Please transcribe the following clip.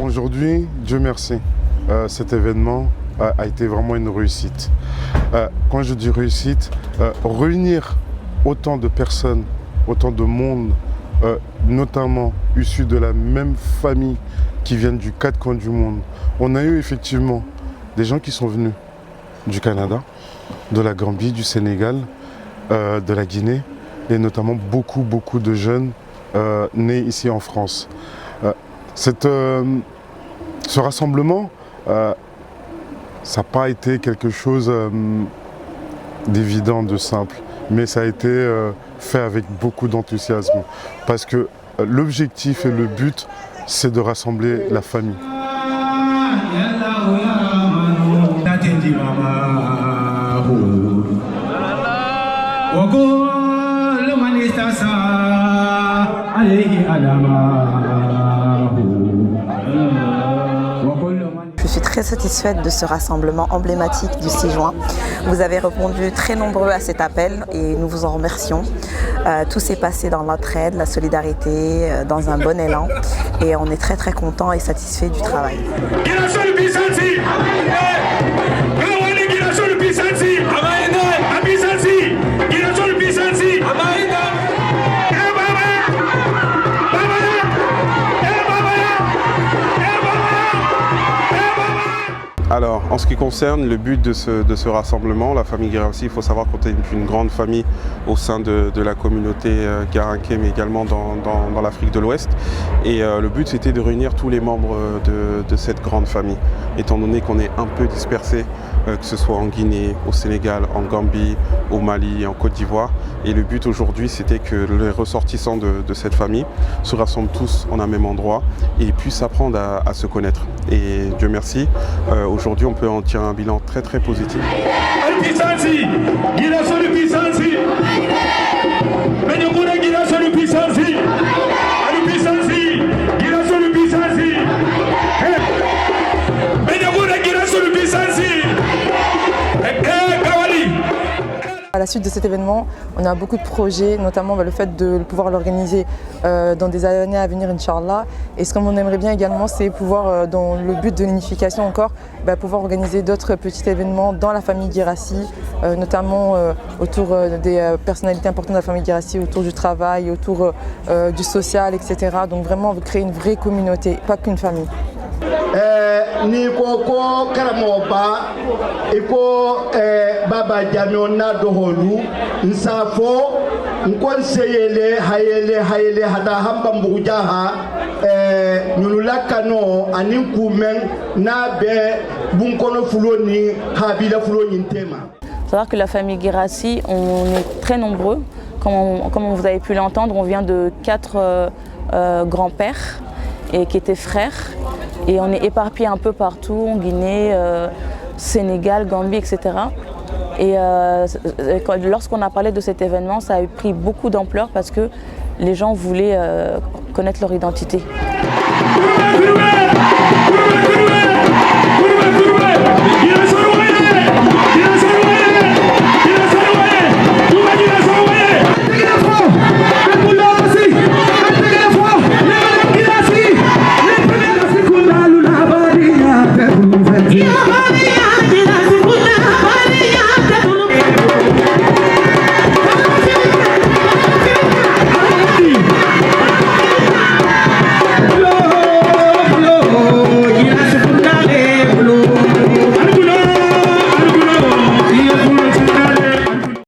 Aujourd'hui, Dieu merci, cet événement a été vraiment une réussite. Quand je dis réussite, réunir autant de personnes, autant de monde, notamment issus de la même famille, qui viennent du quatre coins du monde. On a eu effectivement des gens qui sont venus du Canada, de la Gambie, du Sénégal, de la Guinée, et notamment beaucoup de jeunes nés ici en France. Ce rassemblement, ça n'a pas été quelque chose d'évident, de simple, mais ça a été fait avec beaucoup d'enthousiasme, parce que l'objectif et le but, c'est de rassembler la famille. Je suis très satisfaite de ce rassemblement emblématique du 6 juin. Vous avez répondu très nombreux à cet appel et nous vous en remercions. Tout s'est passé dans l'entraide, la solidarité, dans un bon élan et on est très contents et satisfaits du travail. Alors, en ce qui concerne le but de ce rassemblement, la famille Guirassy, il faut savoir qu'on est une grande famille au sein de la communauté Garanké, mais également dans l'Afrique de l'Ouest. Et le but, c'était de réunir tous les membres de cette grande famille, étant donné qu'on est un peu dispersés, que ce soit en Guinée, au Sénégal, en Gambie, au Mali et en Côte d'Ivoire. Et le but aujourd'hui, c'était que les ressortissants de cette famille se rassemblent tous en un même endroit et puissent apprendre à se connaître. Et Dieu merci, aujourd'hui on peut en tirer un bilan très positif. À la suite de cet événement, on a beaucoup de projets, notamment le fait de pouvoir l'organiser dans des années à venir, Inch'Allah. Et ce qu'on aimerait bien également, c'est pouvoir, dans le but de l'unification encore, pouvoir organiser d'autres petits événements dans la famille Guirassy, notamment autour des personnalités importantes de la famille Guirassy, autour du travail, autour du social, etc. Donc vraiment, on veut créer une vraie communauté, pas qu'une famille. Ni ko karamoba iko baba jamiona doholu nsafo nkonseyele hayele hada hamba mbujaha nyululakano aninkumen nabe bunkono fuloni habila fuloni ntema. Il faut savoir que la famille Guirassy, on est très nombreux. Comme vous avez pu l'entendre, on vient de 4 grands-pères et qui étaient frères. Et on est éparpillés un peu partout, en Guinée, Sénégal, Gambie, etc. Et lorsqu'on a parlé de cet événement, ça a pris beaucoup d'ampleur parce que les gens voulaient connaître leur identité.